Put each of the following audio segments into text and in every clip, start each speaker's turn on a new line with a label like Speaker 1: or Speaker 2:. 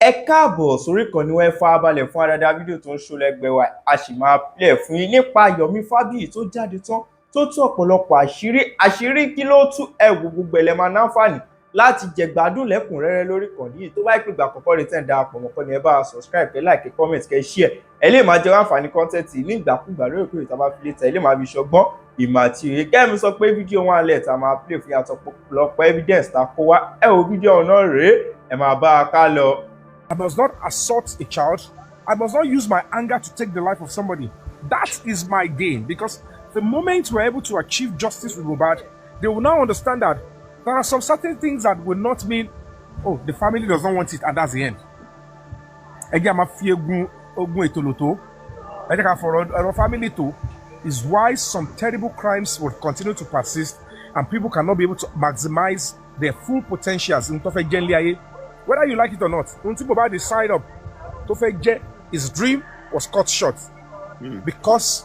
Speaker 1: Ẹ káàbọ̀ sórí ìkànnì wa, ẹ farabalẹ̀ fún àdáadáa fídíò tó ń ṣó lẹ́gbẹ̀ẹ́ wa. A sì máa play fún yín nípa Yomi Fabiyi tó jáde tán tó tú ọ̀pọ̀lọpọ̀ àṣírí kí ló tú ẹ̀wù gbogbo ẹ̀lẹ́ máa náǹfààní láti jẹ̀gbádùn lẹ́kùnrẹ́rẹ́ lórí ìkànnì yìí. Tó bá pè gbà àkọ́kọ́ rẹ̀ tẹ̀ ń darapọ̀ mọ́ kọ́ni ẹ bá wa subscribe, kẹ́ like, kẹ́ comment, kẹ́ share. Ẹ lè máa jẹ àǹfààní content ní ìgbàkúgbà lórí ìkórè tá a bá fi lé tẹ̀. Ẹ lè máa fi ṣọgbọ́n ìmọ̀ àti òye. Kẹ́mi sọ pé fídíò wọn alẹ́ tá a máa play fún yàtọ̀ pọ̀pọ̀lọpọ̀ evidence tá a kó wá. Ẹ wo fídíò náà rèé, ẹ máa bá a ká lọ.
Speaker 2: I must not assault a child. I must not use my anger to take the life of somebody. That is my gain, because the moment we're able to achieve justice with Mohbad, they will now understand that there are some certain things that will not mean, oh, the family does not want it, and that's the end. Again, our family too is why some terrible crimes will continue to persist, and people cannot be able to maximize their full potentials. Whether you like it or not, until Mohbad decided up, his dream was cut short. Because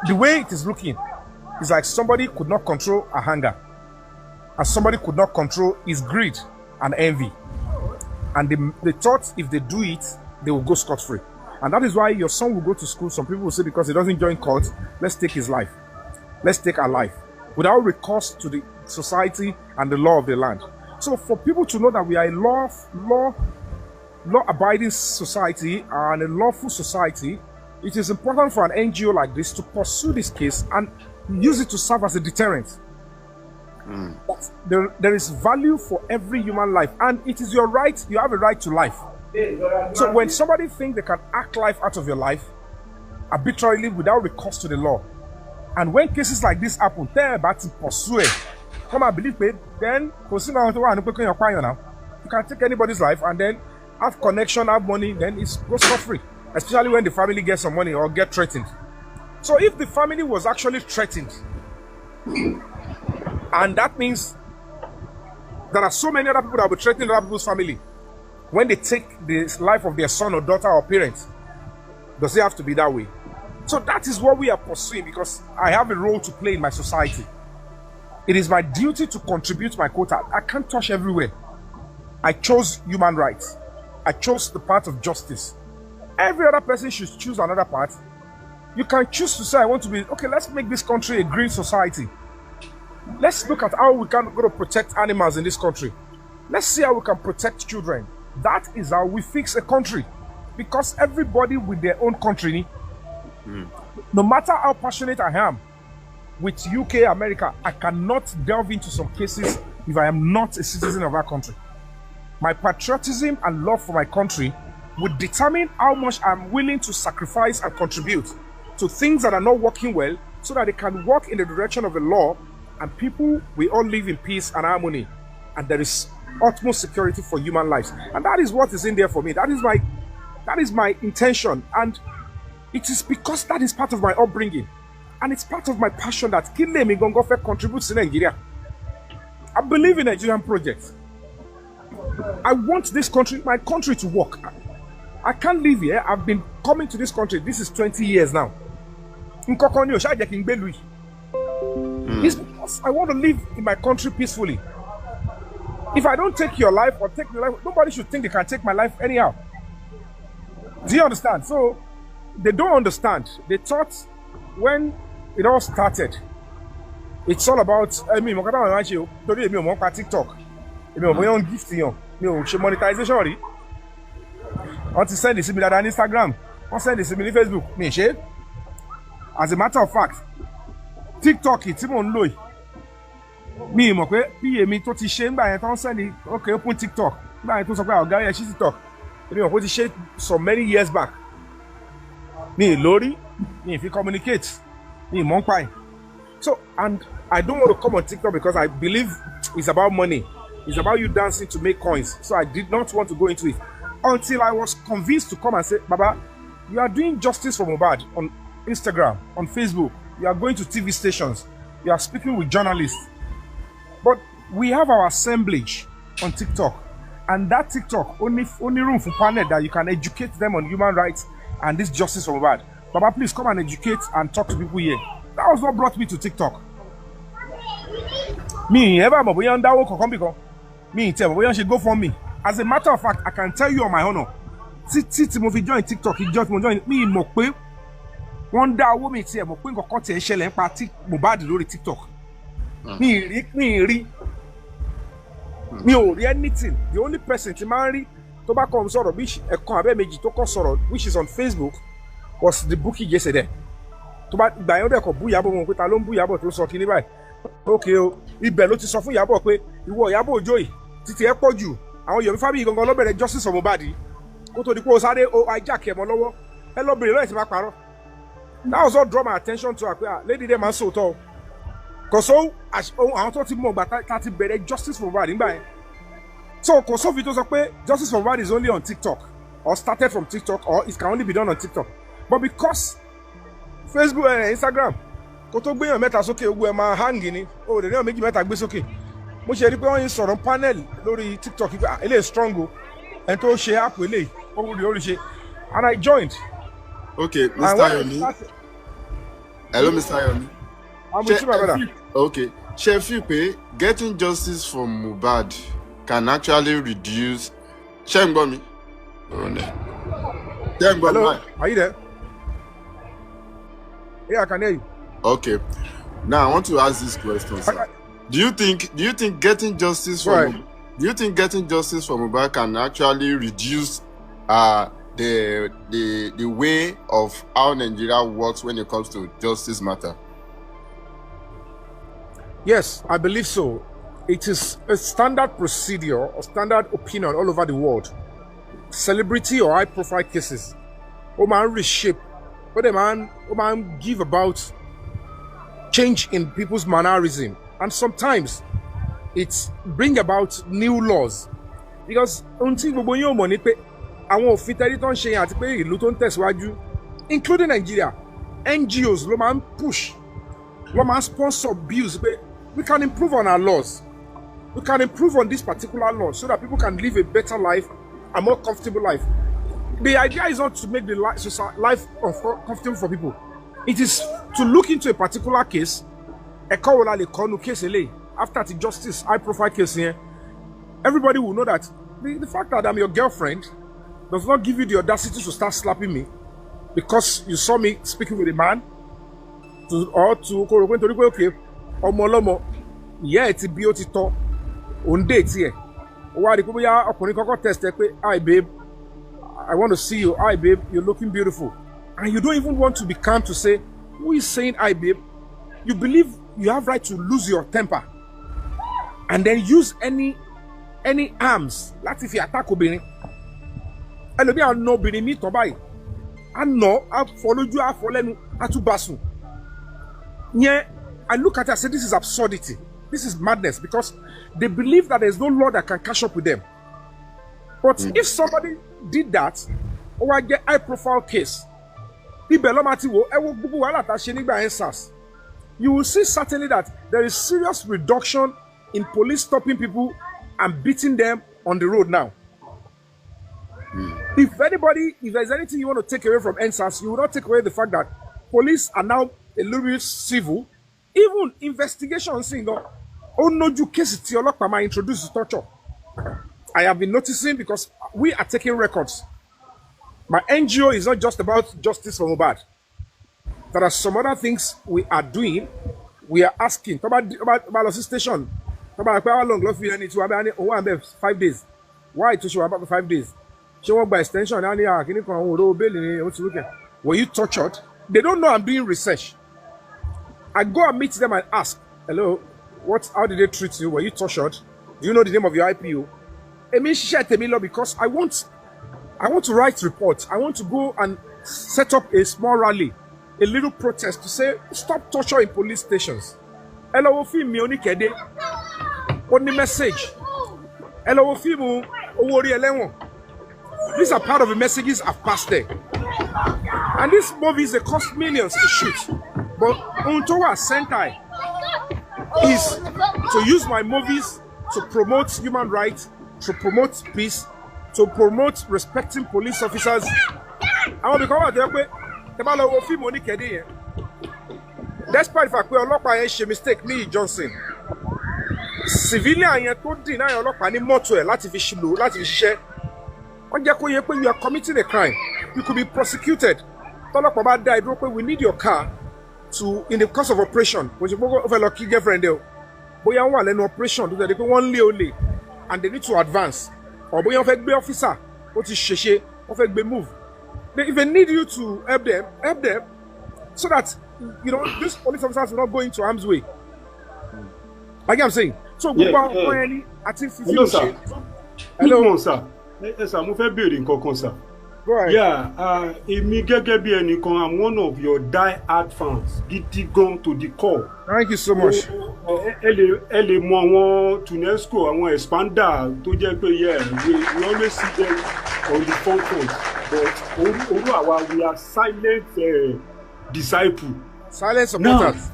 Speaker 2: the way it is looking is like somebody could not control a hunger, and somebody could not control his greed and envy. And they thought if they do it, they will go scot-free. And that is why your son will go to school. Some people will say because he doesn't join court, let's take his life. Let's take our life without recourse to the society and the law of the land. So for people to know that we are a law-abiding society and a lawful society, it is important for an NGO like this to pursue this case and use it to serve as a deterrent. But there is value for every human life, and it is your right. You have a right to life. So when somebody thinks they can act life out of your life arbitrarily without recourse to the law, and when cases like this happen, they're about to pursue it. Come and believe me, then you can take anybody's life and then have connection, have money, then it's goes for free. Especially when the family gets some money or get threatened. So if the family was actually threatened, and that means there are so many other people that will threaten other people's family when they take the life of their son or daughter or parent, does it have to be that way? So that is what we are pursuing, because I have a role to play in my society. It is my duty to contribute my quota. I can't touch everywhere. I chose human rights. I chose the path of justice. Every other person should choose another path. You can choose to say, I want to be, okay, let's make this country a green society. Let's look at how we can go to protect animals in this country. Let's see how we can protect children. That is how we fix a country. Because everybody with their own country, no matter how passionate I am, with UK, America, I cannot delve into some cases if I am not a citizen of our country. My patriotism and love for my country would determine how much I'm willing to sacrifice and contribute to things that are not working well, so that they can work in the direction of the law and people will all live in peace and harmony. And there is utmost security for human lives. And that is what is in there for me. That is my intention. And it is because that is part of my upbringing. And it's part of my passion that Kinlemi Gongofe contributes to Nigeria. I believe in Nigerian projects. I want this country, my country, to work. I can't live here. I've been coming to this country. This is 20 years now. It's because I want to live in my country peacefully. If I don't take your life or take your life, nobody should think they can take my life anyhow. Do you understand? So they don't understand. They thought when it all started, it's all about TikTok. Monetization. Want to send this to me on Instagram, want to send this to me on Facebook. As a matter of fact, TikTok it's even low. Me to ti shame by send okay, open TikTok. By to supply our TikTok. So many years back. Me Lori, me if you communicate, me Monpai. So, and I don't want to come on TikTok because I believe it's about money. It's about you dancing to make coins. So I did not want to go into it until I was convinced to come and say, Baba, you are doing justice for Mohbad on Instagram, on Facebook. You are going to TV stations. You are speaking with journalists. But we have our assemblage on TikTok. And that TikTok, only room for panel that you can educate them on human rights and this justice for Mohbad. Baba, please come and educate and talk to people here. That was what brought me to TikTok. Me, ever, me tell me should go for me. as a matter of fact, I can tell you on my honor, tí mo fi join TikTok, ìjọ tí mo join, mi mọ̀ pé wọ́n dá owó mi tiẹ̀ mọ̀ pé nǹkan kan tiẹ̀ ṣẹlẹ̀ nípa Mohbad lórí TikTok. Mi ò rí anything. The only person tí máa ń rí tó bá kọ́ sọ̀rọ̀ bí ẹ̀kan abẹ́ méjì tó kọ́ sọ̀rọ̀ which is on Facebook was the bookie yesterday. Tó bá ìgbà yẹn ó dẹ̀ kọ̀ bú Ìyábọ̀ wọn pé ta ló ń bú Ìyábọ̀ tó sọ kíní báyìí. Okay o, ibẹ̀ ló ti sọ fún Ìyábọ̀ pé ìwọ Ìyábọ̀ Òjó yìí títí ẹ pọ̀ jù. Àwọn Yomi Fabiyi gangan ló bẹ̀rẹ̀ justice for Mohbad kó tó di pé o sáré o hijack ẹ̀ mọ́ lọ́wọ́ ẹ lọ bèrè lọ́yẹ̀ tí bá parọ́. That was all draw my attention to her. Lady there man so tall. Cause so àwọn tó ti mọ̀ gbà tá ti bẹ̀rẹ̀ justice for Mohbad nígbà yẹn. So kò sófin tó sọ pé justice for Mohbad is only on TikTok or started from TikTok or it can only be done on TikTok. But because Facebook and Instagram kò tó gbéyàn mẹ́ta sókè ogun ẹ̀ máa hang ni o lè níyàn méjì mẹ́ta gbé sókè. Mo ṣe rí pé wọ́n ń sọ̀rọ̀ panel lórí TikTok pé eléyìí strong o ẹni tó ṣe app eléyìí ó rí ṣe and I joined.
Speaker 3: Okay, Mr. Yomi. Hello, Mr. Yomi.
Speaker 2: I'm with you, my brother.
Speaker 3: Okay. Ṣé fi pé getting justice for Mohbad can actually reduce. Ṣé ń gbọ́ mi? Ṣé ń gbọ́ mi?
Speaker 2: Hello, are you there? Yeah, I can hear you.
Speaker 3: Okay. Now I want to ask this question, sir. Do you think getting justice for Mohbad can actually reduce the way of how Nigeria works when it comes to justice matter?
Speaker 2: Yes, I believe so. It is a standard procedure or standard opinion all over the world. Celebrity or high-profile cases, man reshape, man give about change in people's mannerism, and sometimes it bring about new laws. Because until gbogbo yín ò mọ̀ ní pé àwọn òfin tẹ́lí tó ń ṣe àti pé ìlú tó ń tẹ̀síwájú, including Nigeria, NGOs ló máa ń push, ló máa ń sponsor bills pé we can improve on our laws. We can improve on this particular law so that people can live a better life, a more comfortable life. The idea is not to make the life comfortable for people. It is to look into a particular case, after the justice high-profile case here, everybody will know that the fact that I'm your girlfriend does not give you the audacity to start slapping me because you saw me speaking with a man, okay, yeah, it's a beautiful on date here. Why the people are test hi babe, I want to see you. Hi babe, you're looking beautiful. And you don't even want to be calm to say, who is saying hi babe? You believe you have right to lose your temper and then use any arms. Like if you attack obìnrin. Ẹlòmí à nà obìnrin mi tán báyìí. À nà, à fọlójú, à fọlẹ́nu, à tún bá sùn. Yeah, I look at it and say this is absurdity. This is madness because they believe that there is no law that can catch up with them. But if somebody did that, or I get high profile case, you will see certainly that there is serious reduction in police stopping people and beating them on the road now. If there's anything you want to take away from NSAS, you will not take away the fact that police are now a little bit civil. Even investigations, cases introduce torture. I have been noticing because we are taking records. My NGO is not just about justice for Mohbad. There are some other things we are doing. We are asking about the station. About how long love you need to 5 days. Why to show about 5 days? She won't by extension. Were you tortured? They don't know I'm doing research. I go and meet them and ask, hello, how did they treat you? Were you tortured? Do you know the name of your IPO? Because I want to write reports. I want to go and set up a small rally, a little protest to say, stop torture in police stations. Hello, film me only kede. On the message. Hello, film. These are part of the messages I've passed there. And these movies, they cost millions to shoot. But Untowa Sentai is to use my movies to promote human rights, to promote peace, to promote respecting police officers. I want to come out there. Despite the fact we are not by a mistake, me Johnson. civilian yẹn tó deny ọlọ́pàá ní mọ́tò ẹ̀ láti fi ṣìlò láti fi ṣiṣẹ́ wọ́n jẹ́ kó yẹ pé you are committing a crime you could be prosecuted tọ́lọ́pàá bá dá ìdúró pé we need your car to in the course of operation kò sí pé ó fẹ́ lọ kí girlfriend ẹ o bóyá wọ́n wà lẹ́nu operation tó tẹ̀lé pé wọ́n ń lé olè and they need to advance or bóyá wọ́n fẹ́ gbé officer ó ti ṣèṣe wọ́n fẹ́ gbé move if they need you to help them so that you know these police officers will not go into harm's way like I'm saying so gbogbo àwọn ọmọ yẹn ní àti fífi
Speaker 4: hello
Speaker 2: ṣe.
Speaker 4: hello sir sir mo fẹ́ béèrè nǹkan kan sir. Yeah, èmi gẹ́gẹ́ bí ẹnìkan, I'm one of your die-hard fans, gidi gan to the core.
Speaker 2: Thank you so much.
Speaker 4: Ẹ lè mọ àwọn Tunesco, àwọn expander tó jẹ́ pé we always see them on the front page, but orú àwa we are silent disciples.
Speaker 2: Silent supporters.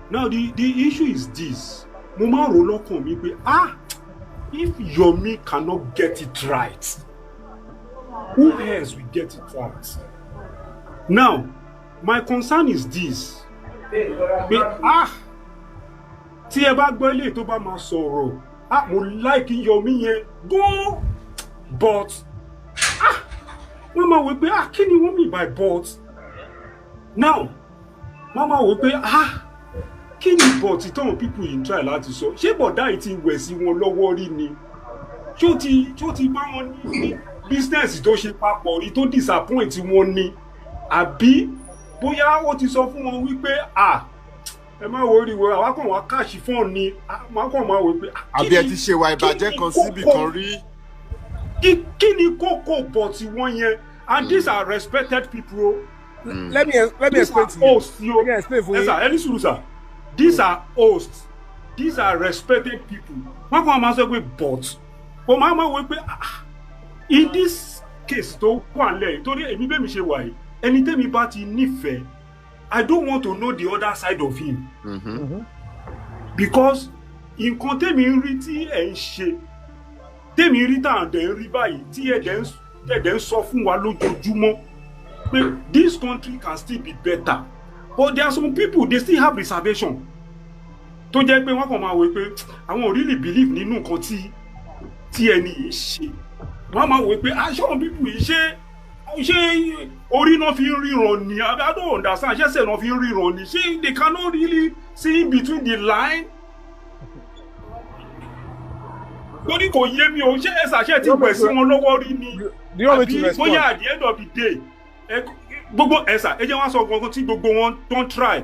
Speaker 4: Now the issue is this. Mo máa rò lọ́kàn mi pé if Yomi cannot get it right, who else will get it right? Now, my concern is this. Tí ẹ bá gbọ́ ilé tó bá máa sọ̀rọ̀, mo like Yomi yẹn go, but wọ́n máa wò pé kí ni wọ́n mean by but? Now, wọ́n máa wò pé kí ni but ìtàn people yìí ń try láti sọ? Ṣé bọ̀dá yìí ti wẹ̀ sí wọn lọ́wọ́ rí ni? Ṣé ó ti bá wọn ní business tó ṣe papọ̀ rí tó disappoint wọn ni? Àbí bóyá ó ti sọ fún wọn wípé ẹ má wo oríwo àwa kàn wá káàṣì fún ọ ni wọn kàn máa wò pé
Speaker 3: àbí ẹ ti ṣe ìwà ìbàjẹ́ kan síbì kan rí.
Speaker 4: Kí ni kókó bọ̀ tí wọ́n yẹn and these are respected people.
Speaker 2: Let me explain to you. Let me explain for you.
Speaker 4: Ẹni sùúrù sà, these are hosts, these are respected people. Wọ́n kàn máa sọ pé but ó máa wò pé in this case tó wà lẹ́yìn torí èmi bẹ́ẹ̀ mi ṣe wà yìí ẹni tẹ́mi bá ti nífẹ̀ẹ́ I don't want to know the other side of him. Because nǹkan tẹ́mi ń rí tí ẹ̀ ń ṣe tẹ́mi rí tá à ń dẹ̀ ń rí báyìí tí ẹ̀dẹ̀ ń sọ fún wa lójoojúmọ́ pé this country can still be better, but there are some people they still have reservation tó jẹ́ pé wọ́n kàn máa wò pé àwọn ò really believe nínú nǹkan tí ẹni yìí ṣe. Wọ́n máa wò pé aṣọ people yìí ṣé orí náà fi ń ríran ni? I don't understand. Ṣé náà fi ń ríran ni? Ṣé they cannot really see in between the line? Lórí kò yé mi o, ṣé ẹ̀sà ṣe ti wẹ̀ sí wọn lọ́wọ́ rí ni? Àbí bóyá at the end of the day gbogbo ẹ̀sà ẹ jẹ́ wọ́n sọ gbogbo tí gbogbo wọn don try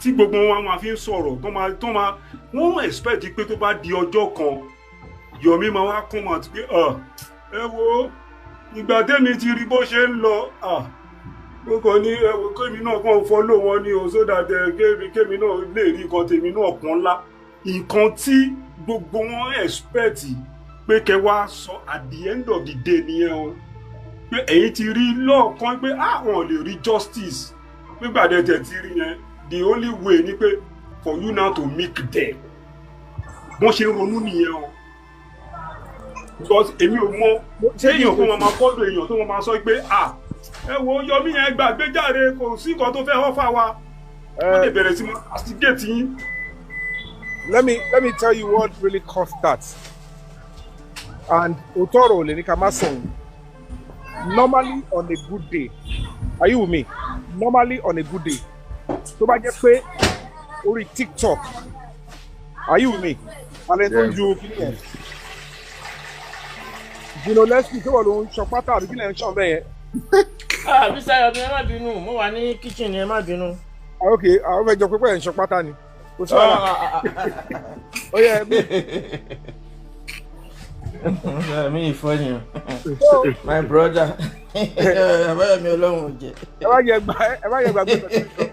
Speaker 4: tí gbogbo wọn máa fi ń sọ̀rọ̀ tó máa wọ́n expect pé tó bá di ọjọ́ kan Yomi máa wá come out pé ẹ wo ìgbà tẹ́mi ti rí bó ṣe ń lọ ó kàn ní ẹ wo kémi náà kàn follow wọn ni o so that kémi náà lè rí nǹkan tèmi náà pọ́n ńlá nǹkan tí gbogbo wọn expect pé kẹ́ wá sọ at the end of the day nìyẹn o pé ẹ̀yin ti rí lọ́ọ̀kan pé àwọn lè rí justice nígbà tẹ̀ ti rí yẹn the only way ni pé for you now to make them wọ́n ṣe ronú nìyẹn o. Because èmi ò mọ̀ ṣé èèyàn kó máa kọ́dọ̀ èèyàn tó máa sọ pé ẹ wo Yomi yẹn gbàgbé jáde kò sí nǹkan tó fẹ́ offer wa wọ́n lè bẹ̀rẹ̀ sí máa castigate yín.
Speaker 2: Let me tell you what really caused that. And òótọ́ ọ̀rọ̀ lè ní ká má sọ̀rọ̀. Normally on a good day, are you with me? Normally on a good day, tó bá jẹ́ pé orí TikTok, are you with me? Alẹ́ tó ń ju kíni yẹn. Lẹ́sìn tó wà ló ń ṣan pátá àbí kílẹ̀ ń ṣan bẹ́ẹ̀ yẹn.
Speaker 5: Bísí Ayọ̀bí ẹ má bínú, mo wà ní kitchen ẹ má bínú.
Speaker 2: Ok, àwọn fẹ́ jọ pé ẹ̀ ń ṣan pátá ni. Kò sí wàhálà. Ó yẹ
Speaker 5: mi ìfọ́ni o. My brother. Àbáyọ̀ mi Ọlọ́run ò jẹ. Ẹ má yẹ
Speaker 2: gbàgbé ìtọ́jú.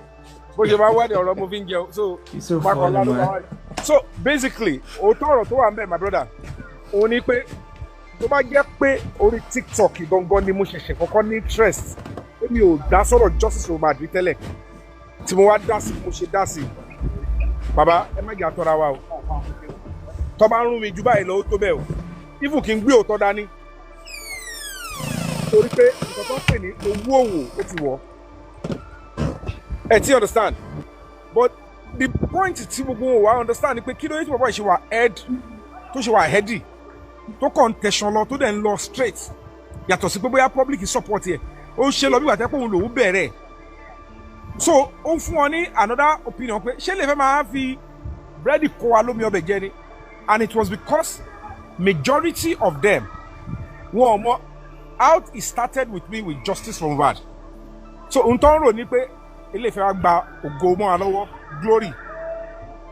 Speaker 2: Bó ṣe máa wá ní ọ̀rọ̀ mo fi ń jẹun. So Mákànlá ló máa wá. So basically, òótọ́ ọ̀rọ̀ tó wà ń bẹ̀ my brother, òun ni pé tó bá jẹ́ pé orí TikTok gangan ni mo ṣẹ̀ṣẹ̀ kọ́kọ́ ní interest mi ò dá sọ̀rọ̀ justice for Madrid tẹ́lẹ̀ tí mo wá dá sí mo ṣe dá sí bàbá ẹ má jà tọ́ra wa o tó bá ń rún mi jù báyìí lọ ó tó bẹ́ẹ̀ o ifù kí n gbé òótọ́ dání torí pé nǹkan tó ń pè ní owó òwò ó ti wọ̀ ẹ ti understand but the point tí gbogbo wa understand ni pé kí ló yẹ tí bàbá yìí ṣe wà head tó ṣe wà heady tó kàn tẹ̀sán lọ tó dẹ̀ ń lọ straight yàtọ̀ sí pé bóyá public support yẹ ó ṣe lọ bí wà tẹ́ pé òun lòún bẹ̀rẹ̀ so ó fún wọn ní another opinion pé ṣé lè fẹ́ máa fi búrẹ́dì kó wa lómi ọbẹ̀ jẹ ni and it was because majority of them wọn mọ how it started with me with justice from Mohbad so ohun tó ń rò ní pé ilé ìfẹ́ wa gba ògo mọ́ wa lọ́wọ́ glory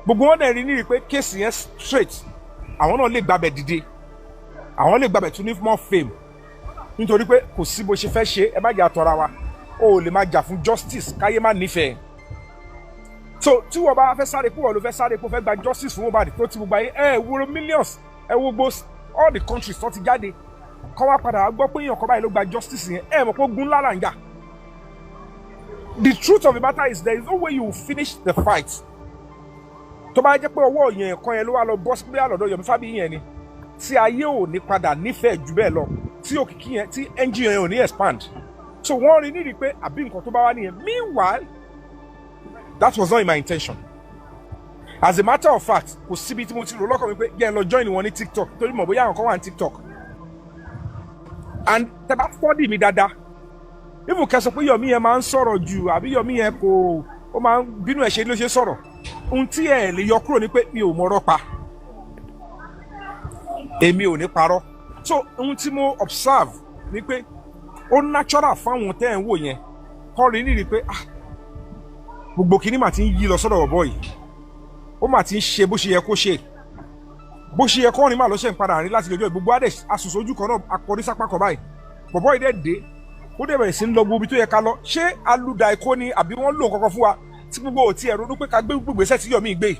Speaker 2: gbogbo wọn dẹ̀ rí ní rí pé kéèsì yẹn straight àwọn náà lè gbàbẹ̀ dìde àwọn lè gbàbẹ̀ tún ní more fame nítorí pé kò sí bó ṣe fẹ́ ṣe ẹ má jà tọ́ra wa o ò lè má jà fún justice káyé má nífẹ̀ẹ́ so tí wọ́n bá fẹ́ sáré pé wọ́n ló fẹ́ sáré pé wọ́n fẹ́ gba justice fún Mohbad tó ti gbogbo ayé wúro millions wo gbogbo all the countries tó ti jáde kọ́ wá padà gbọ́ pé èèyàn kan báyìí ló gba justice yẹn mọ̀ pé ogun ńlá là ń jà. The truth of the matter is there is no way you will finish the fight. Tó bá jẹ́ pé ọwọ́ yẹn kan yẹn ló wá lọ bọ́ sí pé àlọ́dọ̀ Yomi Fabiyi yẹn ni tí ayé ò ní padà nífẹ̀ẹ́ jù bẹ́ẹ̀ lọ tí òkìkí yẹn tí engine yẹn ò ní expand. So wọ́n rí nídìí pé àbí nǹkan tó bá wá nìyẹn. Meanwhile, that was not my intention. As a matter of fact, kò síbi tí mo ti rò lọ́kàn mi pé jẹ́ n lọ join wọn ní TikTok torí mọ̀ bóyá àwọn kan wà ní TikTok. And tẹ́ bá study mi dáadáa, even kẹsàn pé Yomi yẹn máa ń sọ̀rọ̀ jù àbí Yomi yẹn kò ó máa ń bínú ẹ̀ ṣe ló ṣe sọ̀rọ̀. Ohun tí ẹ lè yọ kúrò ni pé mi ò mọ̀rọ̀ pa. Èmi ò ní parọ́. So ohun tí mo observe ni pé ó natural fáwọn tẹ́ ẹ̀ ń wò yẹn kọ́ rí nídìí pé gbogbo kìíní mà ti ń yí lọ sọ́dọ̀ bọ̀bọ̀ yìí. Ó mà ti ń ṣe bó ṣe yẹ kó ṣe. Bó ṣe yẹ kó rìn mà ló ṣe ń padà rìn láti ọjọ́ gbogbo adé asùsójú kan náà akọrí sápá kan báyìí. Bọ̀bọ̀ yìí dẹ̀ dé ó dẹ̀ bẹ̀rẹ̀ sí ń lọ gbogbo ibi tó yẹ ká lọ. Ṣé alúdà ẹ̀kọ́ ni àbí wọ́n lò kankan fún wa tí gbogbo ò tiẹ̀ ronú pé ká gbé gbèsè tí Yomi gbé.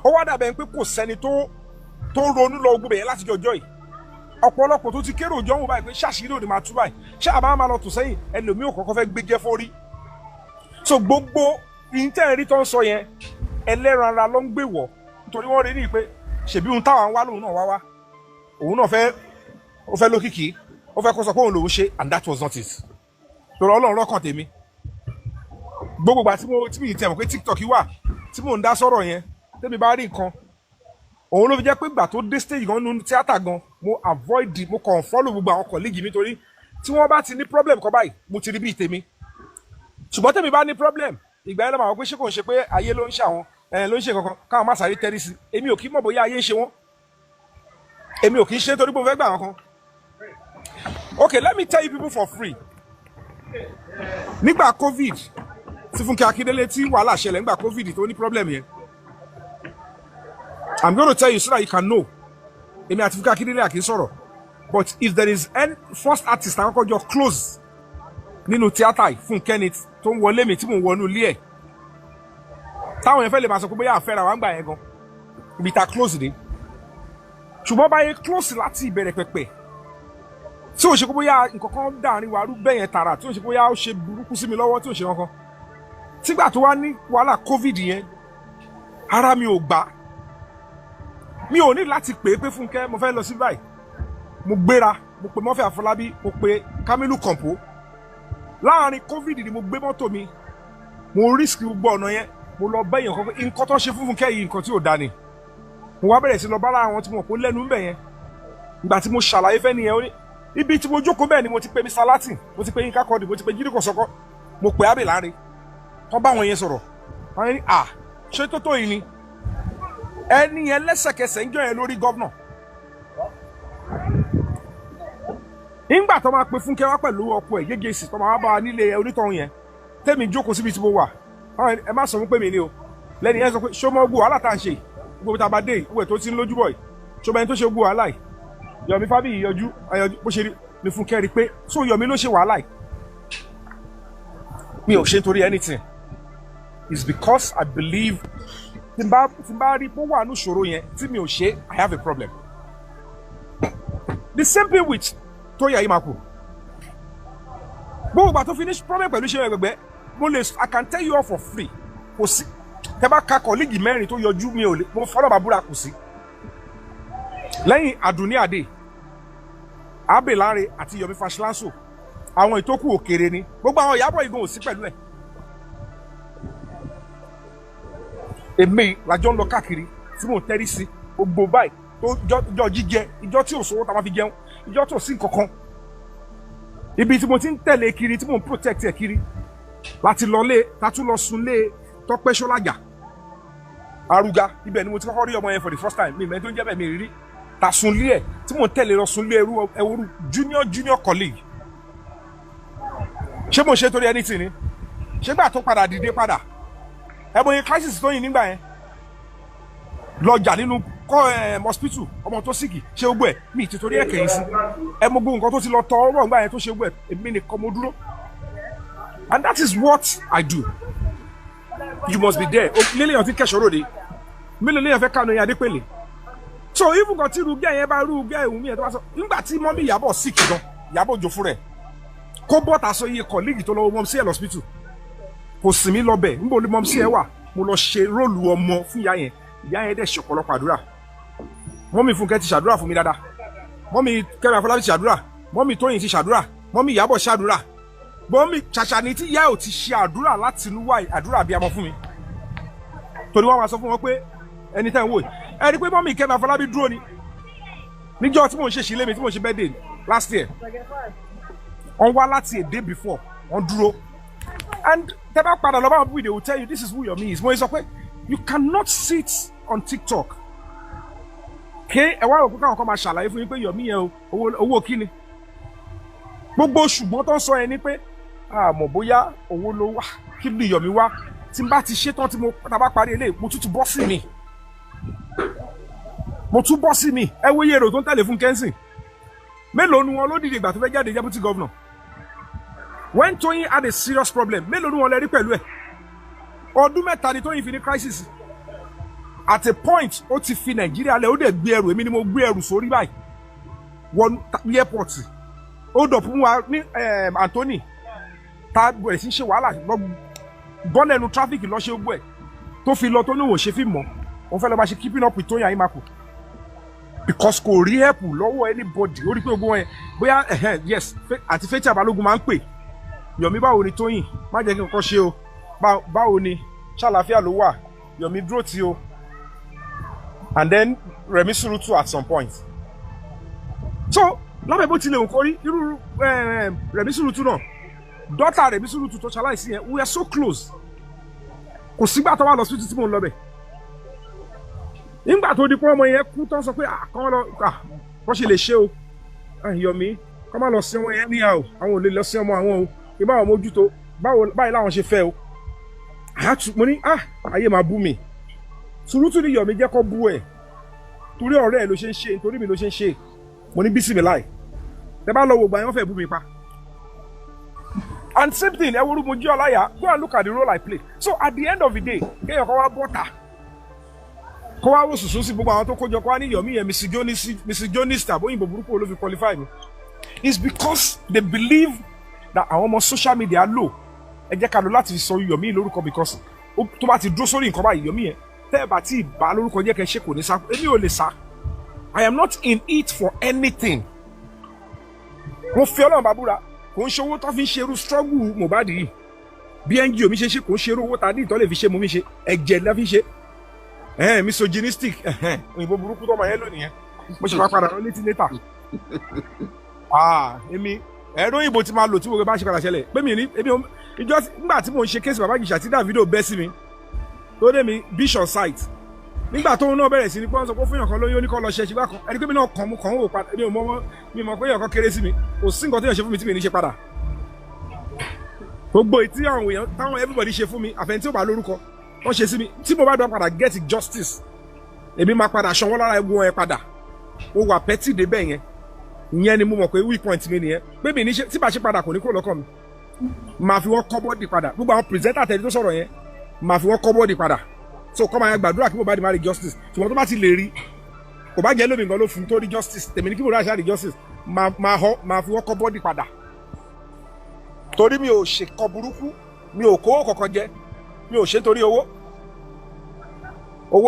Speaker 2: Ó wá dàbẹ̀ pé kò sẹ́ni tó ronú lọ gbogbo yẹn láti ọjọ́ yìí. Ọ̀pọ̀lọpọ̀ tó ti kéré òjò ń wò báyìí pé ṣáṣírí òní máa tú báyìí. Ṣé àbá máa lọ tò sẹ́yìn ẹlòmíì ò kọ́kọ́ fẹ́ gbé jẹ́ fórí. So gbogbo ìntẹ́ẹ̀rí tó ń sọ yẹn ẹlẹ́ran ara ló ń gbé wọ̀ nítorí wọ́n rí ní pé ṣèbí ohun táwọn ń wá lòun náà wá òun náà fẹ́ lókìkí ó fẹ́ kó sọ pé òun lòun ṣe and that was not it. Torí Ọlọ́run lọ́kàn tèmi gbogbo ìgbà tí mi tẹ̀ mọ̀ pé TikTok wà tí mò ń dá sọ̀rọ̀ yẹn tẹ́mi bá rí nǹkan òun ló fi jẹ́ pé ìgbà tó dé stage gan nínú tíátà gan mo avoid mo kàn follow gbogbo àwọn colleague mi torí tí wọ́n bá ti ní problem kan báyìí mo ti rí bíi tèmi ṣùgbọ́n tèmi bá ní problem ìgbà yẹn lọ́mọ àwọn pé ṣé kò ń ṣe pé ayé ló ń ṣe àwọn ló ń ṣe kankan káwọn má sáré tẹ́rí sí èmi ò kí mọ̀ bóyá ayé ń ṣe wọ́n èmi ò kí ń ṣe torí pé mo fẹ́ gbà wọn kan. Okay, let me tell you people for free. Nígbà COVID tí Fúnkẹ́ Akíndélé tí wàhálà ṣẹlẹ̀ nígbà COVID tó ní problem yẹn I'm going to tell you so that you can know èmi àti Fúnkẹ́ Akíndélé àkì í sọ̀rọ̀ but if there is any first artist àkọ́kọ́ jọ close nínú tíátà yìí Fúnkẹ́ ni tó ń wọlé mi tí mò ń wọnú ilé ẹ̀ táwọn yẹn fẹ́ lè máa sọ pé bóyá àfẹ́ra wa ń gbà yẹn gan ibi ta close dé ṣùgbọ́n báyẹn close láti ìbẹ̀rẹ̀ pẹ̀pẹ̀ tí ò ṣe pé bóyá nǹkan kan dàrin wa rú bẹ́yẹn tààrà tí ò ṣe pé bóyá ó ṣe burúkú sí mi lọ́wọ́ tí ò ṣe kankan tígbà tó wá ní wàhálà COVID yẹn ara mi ò gbà mi ò ní láti pè é pé Fúnkẹ́ mo fẹ́ lọ sí báyìí mo gbéra mo pe Murphy Àfọlábí mo pe Kamilu Kọ̀ǹpó láàrin COVID ni mo gbé mọ́tò mi mo risk gbogbo ọ̀nà yẹn mo lọ bẹ́yẹn kan pé nǹkan tó ṣe fún Fúnkẹ́ yìí nǹkan tí ò da ni mo wá bẹ̀rẹ̀ sí lọ bá láwọn tí mo mọ̀ pé lẹ́nu ń bẹ̀ yẹn ìgbà tí mo ṣàlàyé fẹ́ nìyẹn ó ní ibi tí mo jókòó bẹ́ẹ̀ ni mo ti pe Mr. Latin mo ti pe Yinka Quadri mo ti pe Jídé Kòsọ́kọ́ mo pe Abe Lanre tó bá wọn yẹn sọ̀rọ̀ wọn ní ṣé tó yìí ni ẹni yẹn lẹ́sẹ̀kẹsẹ̀ ń jọ yẹn lórí gọ́vnà nígbà tó máa pe Fúnkẹ́ wá pẹ̀lú ọkọ ẹ̀ Gégésì tó máa bá wa nílé onítọ̀hún yẹn tẹ́mi jókòó síbi tí mo wà ẹ má sọ fún pé mi ni o lẹ́ni yẹn sọ pé ṣé ọmọ ogun wàhálà tá à ń ṣe gbogbo tá a bá dé ìwé tó ti ń lójú bọ̀ yìí ṣé ọmọ ẹni tó ṣe ogun wàhálà yìí Yomi Fabiyi yọjú bó ṣe rí ni Fúnkẹ́ rí pé so Yomi ló ṣe wàhálà yìí mi ò ṣe nítorí anything it's because I believe tí n bá rí pé ó wà ní ìṣòro yẹn tí mi ò ṣe I have a problem the same thing with Tóyìn Àyímakù gbogbo ìgbà tó finish problem pẹ̀lú iṣẹ́ ẹgbẹ̀gbẹ́ mo lè I can tell you all for free kò sí tẹ́ bá ka kọ́líìgì mẹ́rin tó yọjú mi ò lè mo fọlọ́ bàbúrà kò sí lẹ́yìn Àdùnní Adé Abe Lanre àti Yomi Fashlanso àwọn ìtókù òkèrè ni gbogbo àwọn Ìyábọ̀ Ìgàn ò sí pẹ̀lú ẹ̀ èmi làjọ ń lọ káàkiri tí mò ń tẹ́rí sí gbogbo báyìí tó jọ jíjẹ ìjọ tí ò sówó tá a máa fi jẹun ìjọ tí ò sí nǹkankan ibi tí mo ti ń tẹ̀lé kiri tí mò ń protect ẹ̀ kiri láti lọlé tátún lọ sunlé Tọ́pẹ́ Ṣọ́lájà Arúgá ibẹ̀ ni mo ti kọ́kọ́ rí ọmọ yẹn for the first time mi ìmọ̀ ẹni tó ń jẹ́ bẹ́ẹ̀ mi rírí ta sunlé ẹ̀ tí mò ń tẹ̀lé lọ sunlé ẹwúrú junior colleague ṣé mo ṣe torí anything ni ṣé gbà tó padà dìde padà ẹ mọ iye crisis tó yìn nígbà yẹn lọjà nínú hospital ọmọ tó síkì ṣe gbogbo ẹ mi ti torí ẹ kẹyìn sí ẹ mọ gbogbo nǹkan tó ti lọ tọ ọ̀rọ̀ nígbà yẹn tó ṣe gbogbo ẹ èmi nìkan mo dúró and that is what I do you must be there lélẹ́yàn ti kẹ́sọ̀ ròde mélòó lẹ́yàn fẹ́ kánú yẹn Adépèlé so even kan tí irú gẹ́ yẹn bá irú gẹ́ ìhùn mi yẹn tó bá sọ nígbà tí mọ́mí Ìyábọ̀ síkì gan Ìyábọ̀ Òjó fún rẹ̀ kó bọ́ta sọ iye colleague tó lọ́wọ́ mọ́ sí ẹ̀ lọ́spítù kò sì mí lọ bẹ̀ níbo ni mọ́ sí ẹ wà mo lọ ṣe róòlù ọmọ fún ìyá yẹn dẹ̀ ṣọ̀pọ̀lọpọ̀ àdúrà mọ́mí Fúnkẹ́ ti ṣàdúrà fún mi dáadáa mọ́mí Kẹ́mi Afọlábí ti ṣàdúrà mọ́mí Tóyìn ti ṣàdúrà mọ́mí Ìyábọ̀ ṣàdúrà mọ́mí ṣàṣàní tí ìyá ò ti ṣe àdúrà láti inú wáyé àdúrà abiyamọ fún mi torí wọ́n máa sọ fún wọn pé ẹni tẹ́ ń wò ẹ rí pé mọ́mí Kẹ́mi Afọlábí dúró ni níjọ́ tí mò ń ṣe sílé mi tí mò ń ṣe birthday last year wọ́n wá láti a day before wọ́n dúró and tẹ́ bá padà lọ́wọ́ àwọn they will tell you this is who Yomi is mo sọ pé you cannot sit on TikTok ké ẹ wá òkú káwọn kan máa ṣàlàyé fún yín pé Yomi yẹn owó kíni gbogbo ṣùgbọ́n tó ń sọ yẹn ni pé àmọ́ bóyá owó ló wà kí ni Yomi wá tí n bá ti ṣetán tí mo bá parí eléyìí mo tún bọ́ sí mi ẹ wo iye èrò tó ń tẹ̀lé fún kẹ́ńsìn mélòó nu wọn ló dìde ìgbà tó fẹ́ jáde deputy governor when Tóyìn had a serious problem mélòó nu wọn lè rí pẹ̀lú ẹ̀ ọdún mẹ́ta ni Tóyìn fi ní crisis at a point ó ti fi Nàìjíríà lẹ̀ ó dẹ̀ gbé ẹrù èmi ni mo gbé ẹrù sórí báyìí wọ airport ó dọ̀ fún wa ní Anthony ta bẹ̀rẹ̀ sí ṣe wàhálà lọ bọ́ọ̀lù ẹnu traffic lọ ṣe gbọ́ ẹ̀ tó fi lọ tó ní òun ṣe fi mọ́ òun fẹ́ lọ bá ṣe keeping up with Tóyìn Àyìnmákù because kò rí help lọ́wọ́ anybody ó rí pé ogun ẹ̀ bóyá yes àti Faith Balógun máa ń pè Yomi báwo ni Tóyìn má jẹ́ kí n kọ́ ṣe o báwo ni ṣàlàáfíà ló wà Yomi dúró tí o and then Rẹ̀mí Surutu at some point so lábẹ́ bó tilẹ̀ nǹkan rí irú Rẹ̀mí Surutu náà dọ́tà Rẹ̀mí Surutu tó ṣaláìsí yẹn we are so close kò sígbà tó wà lọ síbi tí mò ń lọ bẹ̀ nígbà tó di pé ọmọ yẹn kú tán sọ pé kọ́ lọ wọ́n ṣe lè ṣe o Yomi kọ́ má lọ sí ọmọ yẹn níyà o àwọn ò lè lọ sí ọmọ àwọn o ìbá àwọn mójútó báyìí láwọn ṣe fẹ́ o mo ní ayé máa bú mi Surutu ní Yomi jẹ́ kó bú ẹ̀ torí ọ̀rẹ́ ẹ̀ ló ṣe ń ṣe nítorí mi ló ṣe ń ṣe mo ní bísí mi láì tẹ bá lọ wò gbà yẹn wọ́n fẹ́ bú mi pa and same thing ẹ worú mo jí ọláyà go and look at the role I play so at the end of the day kéèyàn kọ́ wá bọ́ta kó wá wò sùsùn sí gbogbo àwọn tó kójọ kó wá ní Yomi yẹn misogynist àbóyìnbó burúkú ló fi qualify mi it's because they believe that àwọn ọmọ social media lò ẹ jẹ́ ká lò láti sọ Yomi lórúkọ because tó bá ti dúró sórí nǹkan báyìí Yomi yẹn tẹ́ ẹ bá ti bá lórúkọ jẹ́ kẹ́ ṣe kò ní sá èmi ò lè sá I am not in it for anything mo fi Ọlọ́run bá búra kò ń ṣe owó tó fi ń ṣerú struggle Mohbad yìí bí NGO mi ṣe kò ń ṣerú owó tàbí ìtọ́ lè fi ṣe mo mi ṣe ẹ̀jẹ̀ la fi ṣe misogynistic òyìnbó burúkú tó máa yẹn lónìí yẹn mo ṣe padà lọ létí létà èmi ẹ̀rọ òyìnbó ti máa lò tí gbogbo bá ṣe padà ṣẹlẹ̀ pé mi ní ebi ìjọ nígbà tí mò ń ṣe kéésì bàbá Ìjìṣà tí Davido bẹ́ sí mi tó dé mi bishop site nígbà tóun náà bẹ̀rẹ̀ sí ní pọ́n sọ pé fún yàn kan lóyún oníkọ́ lọ ṣe ṣùgbọ́n kan ẹni pé mi náà kàn mú kàn wò padà mi mọ̀ pé yàn kan kéré sí mi kò sí nǹkan tó yàn ṣe fún mi tí mi ní ṣe padà gbogbo ìtí àwọn èèyàn táwọn everybody ṣe fún mi àfẹn tí ó bá lórúkọ wọ́n ṣe sí mi tí mo bá dán padà get justice èmi máa padà ṣanwó lára ẹgbọn ẹ padà ó wà pẹ́tì débẹ̀ yẹn ìyẹn ni mo mọ̀ pé weak point mi nìyẹn pé mi ní ṣe tí bá ṣe padà kò ní kúrò lọ́kàn mi máa fi wọ́n kọ́ bọ́ọ̀dì padà gbogbo àwọn presenter tẹ̀lé tó sọ̀rọ̀ yẹn máa fi wọ́n kọ́ bọ́ọ̀dì padà so kọ́ máa yẹn gbàdúrà kí mo bá di máa rí justice ṣùgbọ́n tó bá ti lè rí kò bá jẹ́ lómi nǹkan ló fún tó rí justice tèmi ní kí mo rí àṣà rí justice máa fi wọ́n kọ́ bọ́ọ̀dì padà torí mi ò ṣe kọ burúkú mi ò kówó kọ̀ọ̀kan jẹ mi ò ṣe torí owó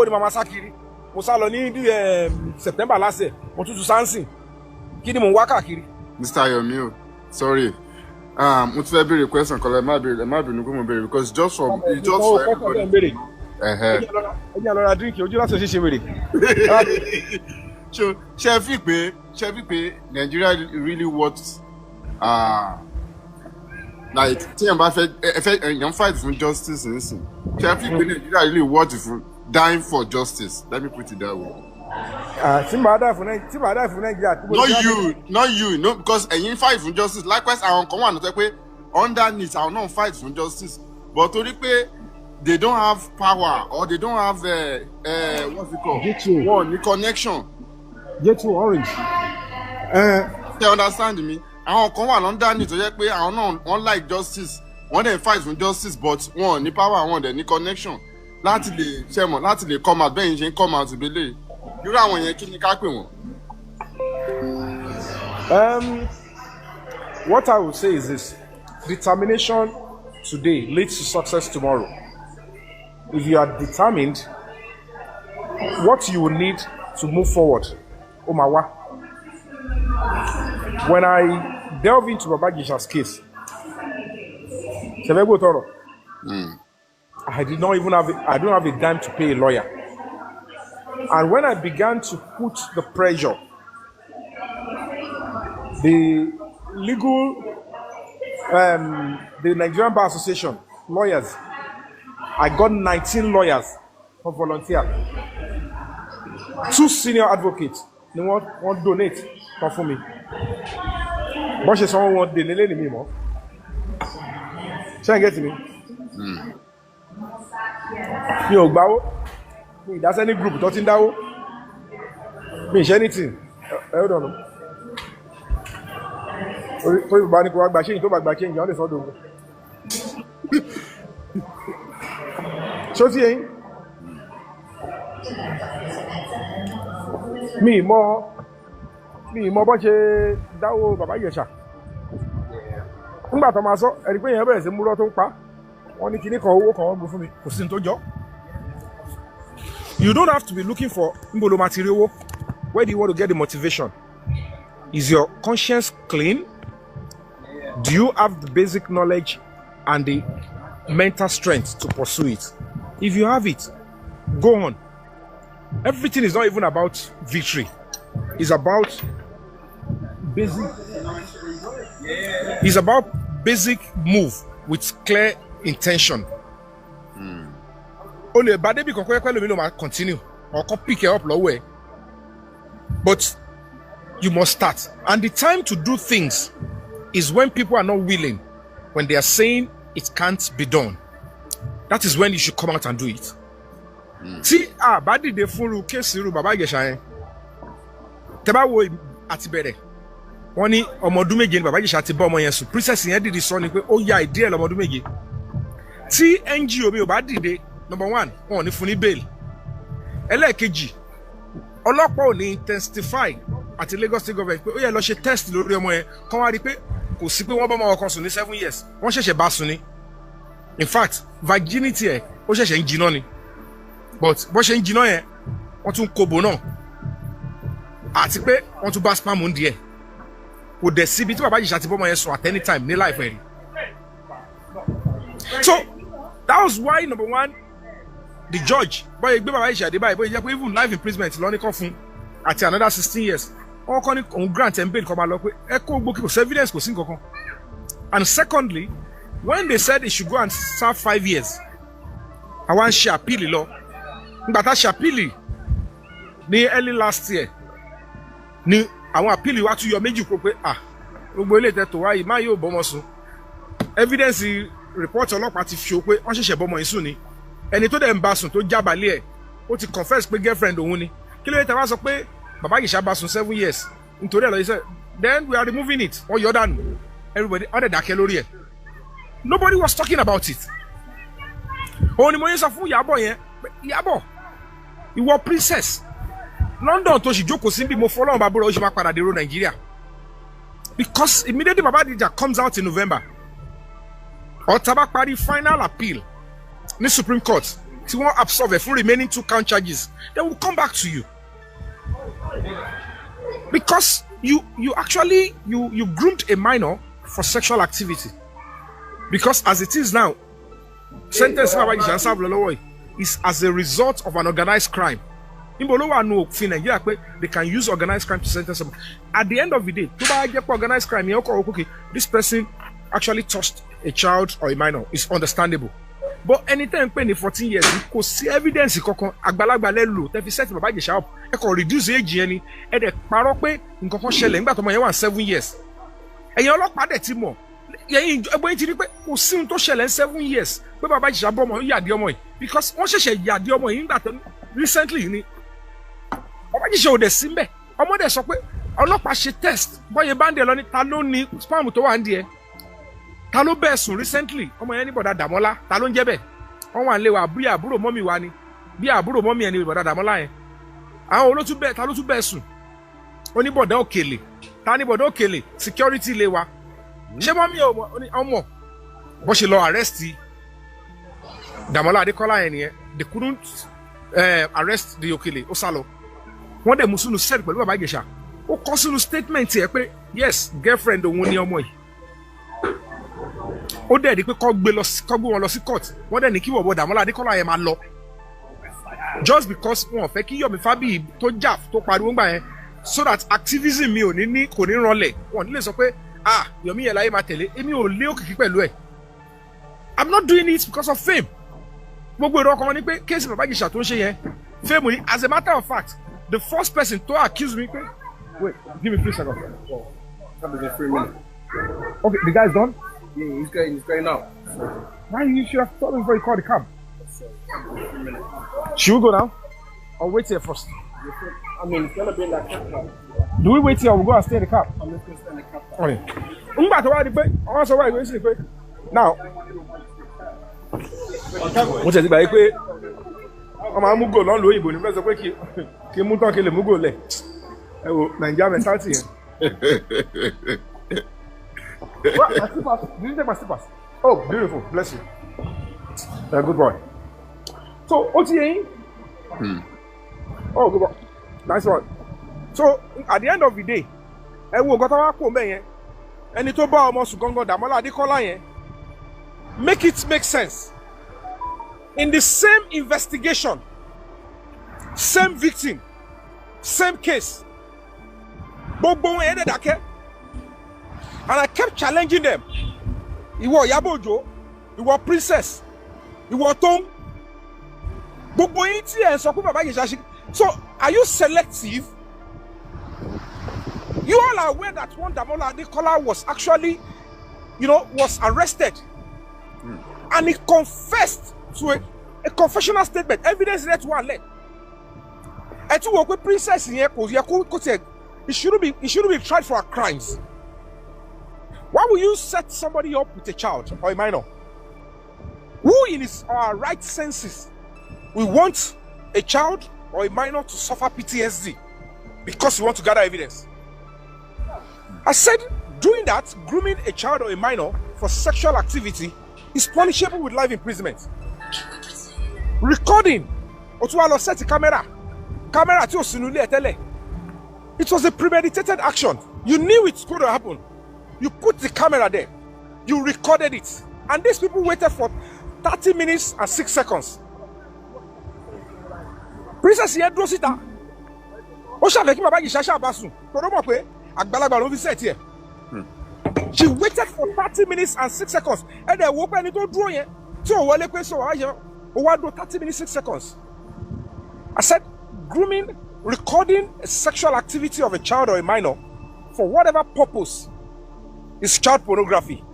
Speaker 2: ni màmá sá kiri mo sá lọ ní September last year mo tútù sánsìn kí ni mo ń wá káàkiri.
Speaker 3: Mr. Yomi o sorry mo ti fẹ́ béèrè question kan ẹ má bínú pé mo béèrè because just for everybody
Speaker 2: ẹ̀yin àlọ́ra drink ojú láti ṣe wèrè.
Speaker 3: So ṣe fi pé Nigeria really worth like tí èèyàn bá fẹ́ èèyàn fight for justice nísìn ṣe fi pé Nigeria really worth for dying for justice, let me put it that way.
Speaker 2: Tí màá dá fún Nigeria.
Speaker 3: Not you, no, because ẹ̀yin fight for justice likewise àwọn kan wà ní tẹ́ pé underneath àwọn náà fight for justice but torí pé they don't have power or they don't have what's it called? One connection.
Speaker 2: Get to orange.
Speaker 3: You understand me? Àwọn kan wà underneath tó yẹ pé àwọn náà wọ́n like justice wọ́n dẹ̀ fight for justice but wọ́n ní power wọ́n dẹ̀ ní connection láti lè ṣẹ́mọ̀ láti lè come out bẹ́ẹ̀ ṣe ń come out ìbílẹ̀ irú àwọn yẹn kí ni ká pè wọ́n.
Speaker 2: What I would say is this: determination today leads to success tomorrow. If you are determined, what you will need to move forward, Omawa. When I delve into Baba Gisha's case, I don't have a dime to pay a lawyer. And when I began to put the pressure, the Nigerian Bar Association lawyers, I got 19 lawyers for volunteer. 2 senior advocates, they want donate for me. But someone want donate me more. Shall I get me? You know, that's any group talking down. Me anything. I don't know. Tó bá ní kó wá gba change tó bá gba change, wọ́n lè sọ́dọ̀ òun. Ṣó tí yẹn? Mi mọ bọ́ ṣe dáwó Bàbá Ìjẹ̀ṣà. Nígbà tó máa sọ, ẹni pé èèyàn bẹ̀rẹ̀ sí múrọ́ tó ń pa. Wọ́n ní kíní kan owó kan wọ́n gbé fún mi, kò sí ní tó jọ. You don't have to be looking for mbolo material. Where do you want to get the motivation? Is your conscience clean? Do you have the basic knowledge and the mental strength to pursue it? If you have it, go on. Everything is not even about victory. It's about basic. It's about basic move with clear intention. Only bad day because continue or pick it up low way. But you must start. And the time to do things is when people are not willing, when they are saying it can't be done. That is when you should come out and do it. See, badi de furu case ru Baba Ìjẹ̀ṣà yẹn. Tẹ́ bá wo àti bẹ̀rẹ̀. Wọ́n ní ọmọ ọdún méje ni Baba Ìjẹ̀ṣà ti bá ọmọ yẹn sùn. Princess yẹn dìde sọ ni pé ó ya ìdí ẹ̀ lọ́mọ ọdún méje. Tí NGO mi ò bá dìde, number 1, wọn ò ní fún ní bail. Ẹlẹ́ẹ̀kejì, ọlọ́pàá ò ní intensify àti Lagos State government pé ó yẹ lọ ṣe test lórí ọmọ yẹn kán wá rí pé kò sí pé wọ́n bá ọmọ ọkàn sùn ní 7 years. Wọ́n ṣẹ̀ṣẹ̀ bá sùn ni. In fact, virginity ẹ̀ ó ṣẹ̀ṣẹ̀ ń jiná ni. But bó ṣe ń jiná yẹn, wọ́n tún kobo náà. Àti pé wọ́n tún bá spam ń díẹ̀. Kò dẹ̀ síbi tí Bàbá Ìjẹ̀ṣà ti bọ́ ọmọ yẹn sùn at any time ní life ẹ̀ rí. So that was why number 1, the judge, boy, Bàbá Ìjẹ̀ṣà dé báyìí, boy, even life imprisonment lọ́ní kan fún àti another 16 years. Wọ́n kọ́ ní òun grant and bail kọ́ máa lọ pé ẹ kó gbókè kò sí evidence kò sí nǹkankan. And secondly, when they said he should go and serve 5 years, àwọn ṣe appeal lọ. Nígbà tá ṣe appeal ní early last year, ni àwọn appeal wá tún yọ méjì kó pé gbogbo ilé ìtẹ́tò wáyé má yóò bọ́mọ sùn. Evidence report ọlọ́pàá ti fi o pé wọ́n ṣẹ̀ṣẹ̀ bọ́mọ yìí sùn ni. Ẹni tó dẹ̀ ń bá sùn tó jábàálẹ̀ ẹ̀ ó ti confess pé girlfriend òun ni. Kí ló dé tẹ́ wá sọ pé Bàbá Ìjẹ̀ṣà bá sùn 7 years nítorí ẹ̀ lọ yìí then we are removing it. Wọ́n yọ dànù. Everybody ọ̀dẹ̀ dákẹ́ lórí ẹ̀. Nobody was talking about it. Òun ni mo yẹn sọ fún Ìyábọ̀ yẹn. Ìyábọ̀, ìwọ princess. London tó ṣì jókòó sí bí mo fọlọ́run bá búrọ̀ ó ṣe máa padà dèrò Nàìjíríà. Because immediately Baba Ìjẹ̀ṣà comes out in November. Or tá bá parí final appeal ní Supreme Court tí wọ́n absolve for remaining 2 count charges, they will come back to you. Because you actually groomed a minor for sexual activity. Because as it is now, sentence Baba Ìjẹ̀ṣà serve lọ́wọ́ yìí. is as a result of an organized crime. Níbo ló wà nù òfin Nàìjíríà pé they can use organized crime to sentence someone. At the end of the day, tó bá jẹ́ pé organized crime yẹn ó kọ̀ okay, this person actually touched a child or a minor. It's understandable. But anytime pé ní 14 years, kò sí evidence kankan àgbàlagbà lẹ lò tẹ́ fi set Bàbá Ìjẹ̀ṣà up. Ẹ kò reduce age yẹn ni. Ẹ dẹ̀ parọ́ pé nǹkan kan ṣẹlẹ̀ nígbà tó ọmọ yẹn wà 7 years. Ẹ̀yin ọlọ́pàá dẹ̀ ti mọ̀. Ẹ̀yin ẹgbẹ́ yín ti rí pé kò sí ohun tó ṣẹlẹ̀ 7 years pé Bàbá Ìjẹ̀ṣà bọ́ ọmọ yàdí ọmọ yìí because wọ́n ṣẹ̀ṣẹ̀ yàdí ọmọ yìí nígbà tó recently ni. Bàbá Ìjẹ̀ṣà ò dẹ̀ sí mbẹ̀. Ọmọ dẹ̀ sọ pé ọlọ́pàá ṣe test bọ́yẹ bá ń dẹ̀ lọ ní ta ló ní spam tó wà ń di ẹ. Ta ló bẹ́ẹ̀ sùn recently ọmọ yẹn ní bọ̀dá Dàmọ́lá ta ló ń jẹ́ bẹ́ẹ̀ wọ́n wà ń lé wa bí àbúrò mọ́mì wa ni bí àbúrò mọ́mì ẹni bọ̀dá Dàmọ́lá yẹn àwọn olótú bẹ́ẹ̀ ta ló tún bẹ́ẹ̀ sùn oníbọ̀dá Òkèlè ta ní bọ̀dá Òkèlè security ilé wa ṣé mọ́mì ọmọ bó ṣe lọ arrest Dàmọ́lá Adékọ́lá yẹn nìyẹn they couldn't arrest the Òkèlè ó sá lọ wọ́n dẹ̀ mú sínú cell pẹ̀lú Bàbá Ìjẹ̀ṣà ó kọ sínú statement yẹn pé yes girlfriend òun ni ọmọ yìí ó dẹ̀ di pé kọ́ gbé wọn lọ sí court wọ́n dẹ̀ ní kí wọ̀bọ̀ Dàmọ́lá Adékọ́lá yẹn máa lọ just because wọn ò fẹ́ kí Yomi Fabiyi tó jà tó pariwo ńgbà yẹn so that activism mi ò ní kò ní ranlẹ̀ wọn ò ní lè sọ pé Yomi yẹn láyé máa tẹ̀lé èmi ò lé òkìkí pẹ̀lú ẹ̀ I'm not doing it because of fame gbogbo èrò ọkàn wọn ni pé kéèsì Bàbá Ìjẹ̀ṣà tó ń ṣe yẹn fame ni as a matter of fact the first person to accuse me pé wait give me 3 seconds. Okay, the guy's done.
Speaker 6: Yeah, he's going now.
Speaker 2: Why you should have told him before you call the cab? Should we go now? Or wait here first?
Speaker 6: I mean, it's gonna be like that.
Speaker 2: Do we wait here or we go and stay in the cab?
Speaker 6: I'm just gonna stay in the cab.
Speaker 2: Okay. Ngba tó wá di pé àwọn sọ wá ìwé sí pé now mo tẹ̀ ti gbà yí pé wọ́n máa ń mú gò lọ́nà òyìnbó ni mo fẹ́ sọ pé kí mú tán kí lè mú gò lẹ̀ ẹ wo Nàìjíríà mentality yẹn. Well, my slippers. Did you take my slippers? Oh, beautiful. Bless you. You're a good boy. So, OTA? Oh, good boy. Nice one. So, at the end of the day, ẹ wo nǹkan tó wá kó mbẹ yẹn. Ẹni tó bá ọmọ sùn gangan Dàmọ́lá Adékọ́lá yẹn. Make it make sense. In the same investigation, same victim, same case. Gbogbo wọn yẹn dẹ̀ dákẹ́. And I kept challenging them. Ìwọ Ìyábọ̀ Òjó, ìwọ Princess, ìwọ Tom. Gbogbo yín tí ẹ sọ pé Bàbá Ìjẹ̀ṣà ṣe. So, are you selective? You all are aware that one Dàmọ́lá Adékọ́lá was actually, was arrested. And he confessed to a confessional statement. Evidence there to one leg. Ẹ tún wò pé Princess yẹn kò yẹ kó tiẹ̀, he shouldn't be tried for her crimes. Why will you set somebody up with a child or a minor? Who in his right senses will want a child or a minor to suffer PTSD because you want to gather evidence? I said doing that, grooming a child or a minor for sexual activity is punishable with life imprisonment. Recording, Otuwalo set the camera tí ó sínú ilé ẹ̀ tẹ́lẹ̀. It was a premeditated action. You knew it's going to happen. You put the camera there. You recorded it. And these people waited for 30 minutes and 6 seconds. Princess yẹn dúró síta. Ó ṣàlẹ̀ kí Bàbá Ìjẹ̀ṣà ṣàbàsùn. Tọ́dọ̀ mọ̀ pé àgbàlagbà ló fi set here. She waited for 30 minutes and 6 seconds. And then wo pé ẹni tó dúró yẹn tí ò wọlé pé sọ wá yẹn ó wá dúró 30 minutes 6 seconds. I said grooming, recording a sexual activity of a child or a minor for whatever purpose is child pornography.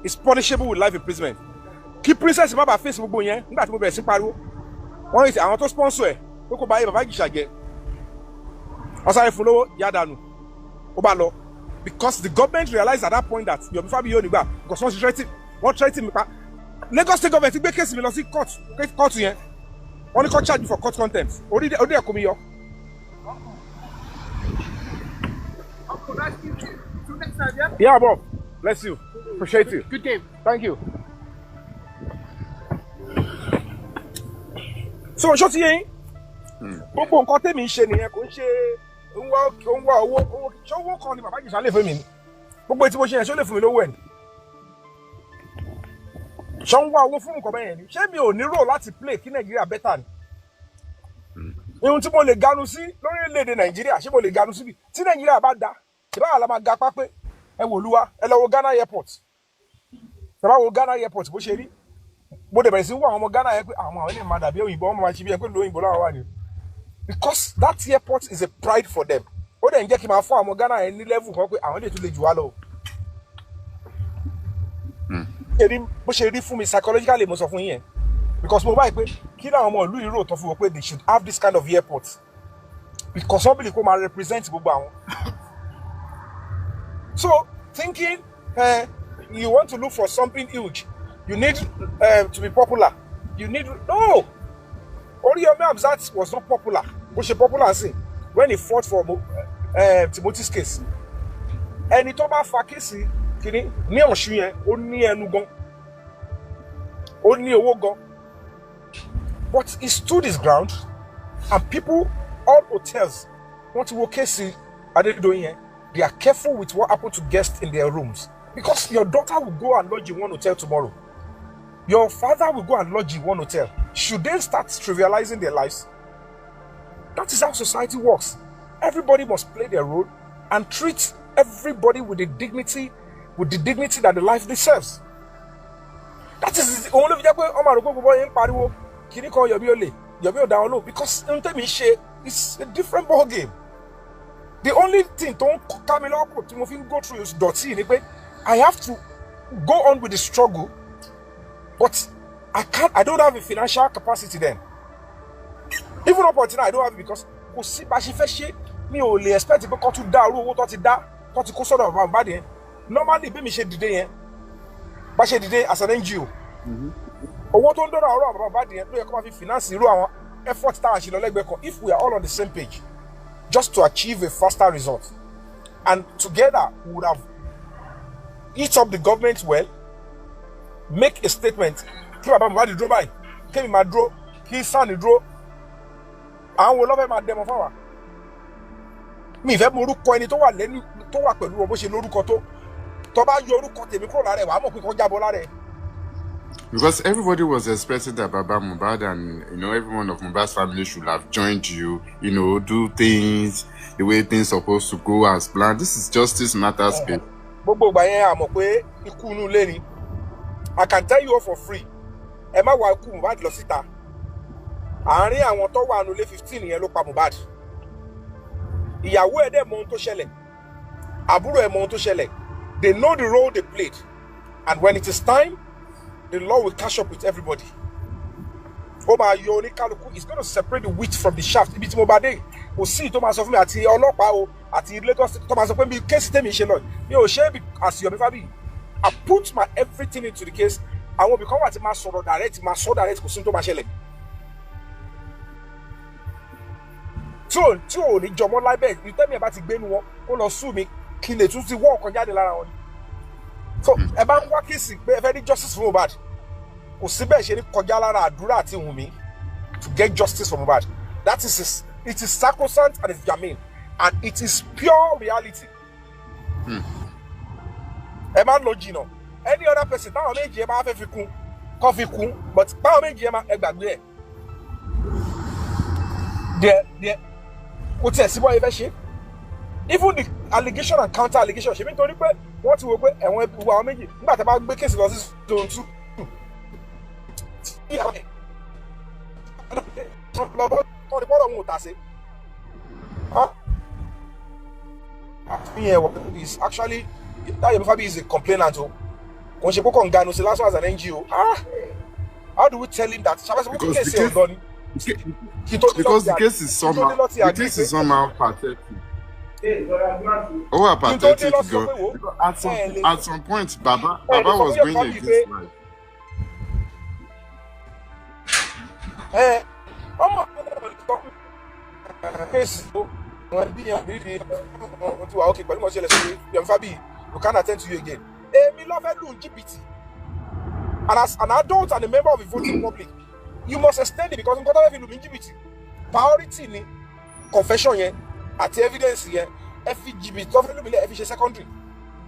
Speaker 2: It's punishable with life imprisonment. Kí Princess má bàa face gbogbo yẹn nígbà tí mo bẹ̀rẹ̀ sí pariwo. Wọ́n ní àwọn tó sponsor ẹ̀ pé kó bá yẹ Bàbá Ìjẹ̀ṣà jẹ. Ọ̀sán fún lówó yá dànù. Ó bá lọ. Because the government realized at that point that Yomi Fabiyi ò ní gbà because wọ́n threaten mi pa. Lagos state government gbé case mi lọ sí court yẹn. Wọ́n ní kó charge me for court contempt. Orí ẹ̀kọ́ mi yọ. Yeah, Bob. Bless you. Appreciate you.
Speaker 6: Good game.
Speaker 2: Thank you. So, ṣó ti yẹn? Gbogbo nǹkan tèmi ń ṣe nìyẹn kò ń ṣe ń wá owó ṣé owó kan ni Bàbá Ìjẹ̀ṣà lè fún mi ni. Gbogbo ètí mo ṣe yẹn ṣó lè fún mi lówó ẹ̀ ni. ṣé ń wá owó fún nǹkan bẹ́yẹn ni ṣé mi ò ní rò láti play kí Nàìjíríà better ni ihun tí mo lè ganu sí lórílẹ̀-èdè Nàìjíríà ṣé mo lè ganu síbi tí Nàìjíríà bá da ṣe báwa la máa ga pápẹ́ ẹ wò lúwa ẹ lọ wo Ghana airport ẹ bá wo Ghana airport bó ṣe rí mo dẹ̀ bẹ̀rẹ̀ sí wọ àwọn ọmọ Ghana yẹn pé àwọn ilé máa dàbí òyìnbó wọn máa ṣe bí ẹ pé lóyìnbó láwọn wà ní because that airport is a pride for them ó dẹ̀ ń jẹ́ kí n máa fún àwọn Ghana yẹn ní level kan pé àwọn lè tún lè jù wá lọ. bó ṣe rí fún mi psychologically mo sọ fún yín yẹn because mo báyìí pé kí làwọn ọmọ ìlú yìí rò tó fún wọn pé they should have this kind of airport because wọ́n bìlì kó máa represent gbogbo àwọn. So thinking you want to look for something huge you need to be popular you need no Yomi Hamzat was not popular bó ṣe popular sí when he fought for Timothy's case ẹni tó bá fa kéèsì kìíní ní Ọ̀ṣun yẹn ó ní ẹnu gan ó ní owó gan but he stood his ground and people all hotels want to wo kéèsì Adédoyin yẹn they are careful with what happened to guests in their rooms because your daughter will go and lodge in one hotel tomorrow your father will go and lodge in one hotel should they start trivializing their lives? That is how society works. Everybody must play their role and treat everybody with the dignity that the life deserves. That is the only reason because it's a different ball game. The only thing don't go through is I have to go on with the struggle, but I don't have a financial capacity then. Even up until now, I don't have it because kò sí bá ṣe fẹ́ ṣe mi ò lè expect pé kó tún dá irú owó tó ti dá tó ti kó sọ́dọ̀ Bàbá Mohbad yẹn normally bí mi ṣe dìde yẹn bá ṣe dìde as an NGO owó tó ń dọ́dọ̀ ọ̀rọ̀ Bàbá Mohbad yẹn ló yẹ kó máa fi finance irú àwọn effort táwọn ṣe lọ lẹ́gbẹ̀ẹ́ kan if we are all on the same page just to achieve a faster result and together we would have eat up the government well make a statement kí Bàbá Mohbad dúró báyìí kí mi máa dúró kí Sani dúró àwọn wo lọ́fẹ̀ẹ́ máa dẹmọ fáwa mi ìfẹ́ mọ orúkọ ẹni tó wà lẹ́nu tó wà pẹ̀lú wọn bó ṣe lórúkọ tó bá yọ orúkọ tèmi kúrò lára ẹ̀ wàá mọ̀ pé kó jábọ́ lára ẹ̀.
Speaker 3: Because everybody was expecting that Baba Mohbad and everyone of Mohbad's family should have joined you, do things the way things supposed to go as planned. This is justice matters space.
Speaker 2: Gbogbo ìgbà yẹn a mọ̀ pé ikú inú ilé ni. I can tell you all for free. Ẹ má wá ikú Mohbad lọ síta. Àárín àwọn tó wà nulẹ̀ 15 yẹn ló pa Mohbad. Ìyàwó ẹ̀ dẹ̀ mọ ohun tó ṣẹlẹ̀. Àbúrò ẹ̀ mọ ohun tó ṣẹlẹ̀. They know the role they played. And when it is time, the law will catch up with everybody. Ó máa yọ oníkálukú. It's going to separate the wheat from the shaft. Ibi tí mo bá dé, kò sí tó máa sọ fún mi àti ọlọ́pàá o àti Lagos tó máa sọ pé bí kéèsì tèmi ṣe lọ. Mi ò ṣe é as Yomi Fabiyi. I put my everything into the case. Àwọn òbí kan wà tí máa sọ̀rọ̀ direct, máa sọ direct kò sí tó máa ṣẹlẹ̀. Tí ò ní jọmọ́ lábẹ́ ìtẹ́mi ẹ̀ bá ti gbénu wọn kó lọ sùn mi kí lè tún ti wọ́ ọ̀kan jáde lára wọn. So ẹ bá ń wá kéèsì pé ẹ fẹ́ ní justice for Mohbad kò sí bẹ́ẹ̀ ṣe ní kọjá lára àdúrà àti Wùnmí to get justice for Mohbad. That is it is sacrosanct and it's germane and it is pure reality. Ẹ máa ń lo jìnnà any other person táwọn méjì ẹ máa fẹ́ fi kún kọ́ fi kún but táwọn méjì ẹ máa ẹ gbàgbé ẹ̀. Kò tiẹ̀ sí bọ́ ẹ fẹ́ ṣe. Even the allegation and counter allegation ṣe bí nítorí pé wọ́n ti wo pé ẹ̀wọ̀n ẹbí wa méjì nígbà tí a bá gbé kéèsì lọ sí zone 2. Lọ́bọ̀ tó ní bọ́ọ̀lù ọ̀hún ò tà sí. Is actually that Yomi Fabiyi is a complainant o. Kò ṣe kókò ń ganu sí lásán as an NGO. How do we tell him that? Ṣàbẹ̀sẹ̀ wọ́n kéèsì ẹ̀ ọ̀dọ́ ni.
Speaker 3: Because the case is somehow pathetic. Oh, pathetic girl. At some point, Baba was going against life.
Speaker 2: We can't attend to you again. Me love LGBT. And as an adult and a member of the voting public, you must extend it because I'm going to have LGBT. Priority ni confession yẹn àti evidence yẹn FGB tó fẹ́ lómi lẹ́ FG secondary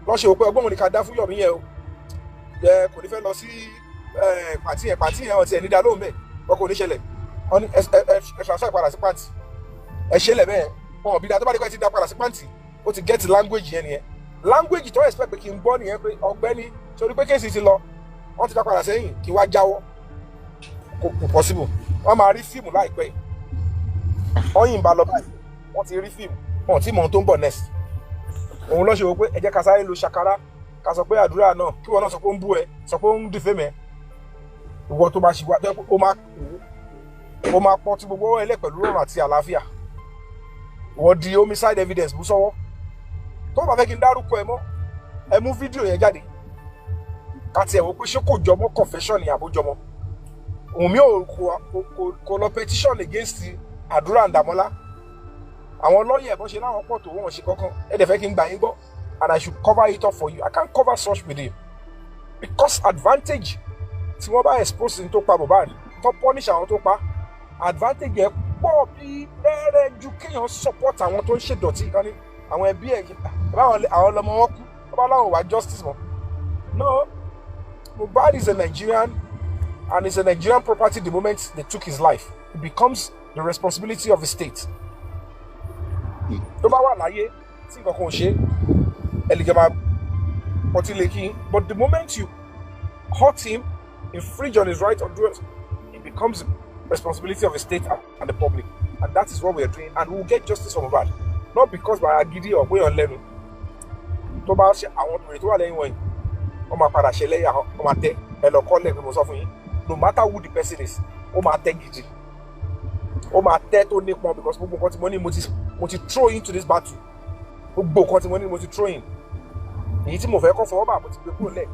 Speaker 2: lọ́ ṣe òpin ọgbọ́n ní ká dá fún Yomi yẹn o kò ní fẹ́ lọ sí pàtí yẹn ọtí ẹ̀ ní dá lóhùn bẹ́ẹ̀ ọkọ̀ oníṣẹ̀lẹ̀ wọ́n ní ẹ transfer padà sí pàǹtì ẹ ṣẹlẹ̀ bẹ́ẹ̀ wọn ò bí da tó bá dé pẹ́ ti dá padà sí pàǹtì ó ti get language yẹn nìyẹn language tó expect pé kí n gbọ́ nìyẹn pé ọ̀gbẹ́ni torí pé kéèsì ti lọ wọ́n ti dá padà sẹ́yìn kí wá jáwọ́ kò possible wọ́n máa rí fíìmù láìpẹ́ yìí wọ́n yìn bá lọ báyìí wọ́n ti rí fíìmù wọn tí mọ̀ ohun tó ń bọ̀ next òun lọ́ ṣe wò pé ẹ jẹ́ ká sáré lo ṣàkárá ká sọ pé àdúrà náà kí wọ́n náà sọ pé ó ń bú ẹ sọ pé ó ń dìfẹ́ mẹ́ ìwọ tó bá ṣì wá ó máa pọ́n tí gbogbo ẹlẹ́ pẹ̀lú rọrùn àti àlàáfíà wọ́n di homicide evidence bú sọ́wọ́ tó bá fẹ́ kí n dárúkọ ẹ mọ́ ẹ mú fídíò yẹn jáde káti ẹ̀ wò pé ṣé kò jọmọ́ confession ni àbójọmọ́ òun mi kò lọ petition against àdúrà Ǹdàmọ́lá àwọn lọ́yẹ̀ bọ́ ṣe láwọn pọ̀ tó wọ́n ṣe kankan ẹ dẹ̀ fẹ́ kí n gbà yín gbọ́ and I should cover it up for you I can't cover such with you because advantage tí wọ́n bá expose ní tó pa Mohbad tó punish àwọn tó pa advantage ẹ̀ pọ̀ bí rẹ́rẹ́ ju kéèyàn support àwọn tó ń ṣèdọ̀tí kan ní àwọn ẹbí ẹ̀ àwọn ọlọmọ wọn kú wọ́n bá láwọn wá justice mọ́ no Mohbad is a Nigerian and it's a Nigerian property the moment they took his life it becomes the responsibility of the state tó bá wà láyé tí nǹkan kan ò ṣe ẹ lè jọba ọtí lè kí but the moment you hurt him infringe on his right or do it it becomes the responsibility of the state and the public and that is what we are doing and we will get justice for Mohbad not because by agídí or pé ọ̀lẹ́nu tó bá ṣe àwọn obìnrin tó wà lẹ́yìn wọ̀nyí wọ́n máa padà ṣe lẹ́yìn wọ́n máa tẹ́ ẹ lọ kọ́lẹ̀ pé mo sọ fún yín no matter who the person is ó máa tẹ́ gidi ó máa tẹ́ tó nípọn because gbogbo nǹkan tí mo ní mo ti throw into this battle gbogbo nǹkan tí mo ní mo ti throw in èyí tí mo fẹ́ kọ́ fọwọ́ bá mo ti gbé kúrò lẹ̀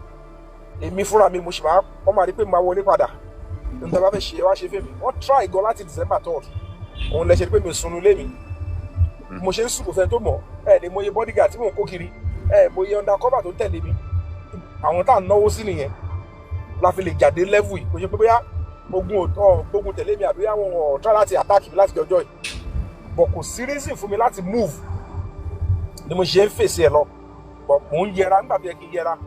Speaker 2: èmi fúnra mi mo sì máa wọ́n máa rí pé mo máa wọlé padà nígbà bá fẹ́ ṣe wá ṣe fèmí wọ́n try gan láti December 3rd òun lẹ ṣe pé mi ò sunu lé mi mo ṣe ń sùn kò fẹ́ tó mọ̀ ẹ̀ ní mo yẹ bodyguard tí mò ń kó kiri ẹ̀ mo yẹ undercover tó ń tẹ̀lé mi àwọn tá à ń náwó sí nìyẹn la fi lè jáde level yìí kò ṣe pé bóyá gbógun tẹ̀lé mi àbí àwọn ọ̀tá láti attack mi láti jọjọ́ yìí but kò sí reason fún mi láti move ni mo ṣe ń fèsì ẹ̀ lọ but mò ń yẹra nígbà tó yẹ kí n yẹra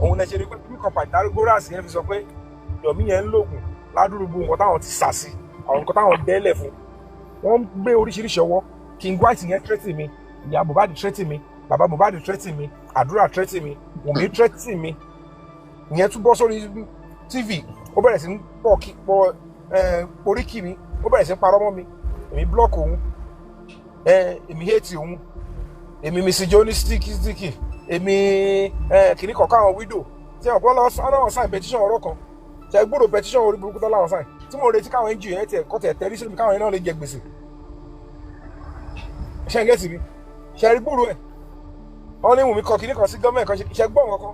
Speaker 2: òun lẹ ṣe rí pé bí kọ̀pà ìdárógóràsì yẹn fi sọ pé Yomi yẹn ń lògùn ládùúgbò nǹkan táwọn ti sà sí àwọn nǹkan táwọn dẹ́lẹ̀ fún wọ́n ń gbé oríṣiríṣi ọwọ́ King White yẹn threaten mi ìyá Mohbad threaten mi bàbá Mohbad threaten mi àdúrà threaten mi Wùnmí threaten mi ìyẹn tún bọ́ sórí TV ó bẹ̀rẹ̀ sí ń pọ̀ oríkì mi ó bẹ̀rẹ̀ sí ń parọ́ mọ́ mi èmi block òun èmi hate òun èmi misogynistic èmi kìnnì kọ̀ọ̀kan àwọn widow tí wọ́n gbọ́ lọ́wọ́ sign petition ọ̀rọ̀ kan tí ẹ gbọ́dọ̀ petition orí burúkú tó láwọn sign tí mo retí káwọn NGO yẹn tiẹ̀ kọ́ tẹ̀ tẹ́rí sí mi káwọn yẹn náà lè jẹ gbèsè ṣe ń gẹ́sì mi ṣe rí gbúrú ẹ̀ wọ́n ní Wùnmí kọ kìnnì kan sí gọ́ọ̀mẹ̀ kan ṣe gbọ́ wọn kan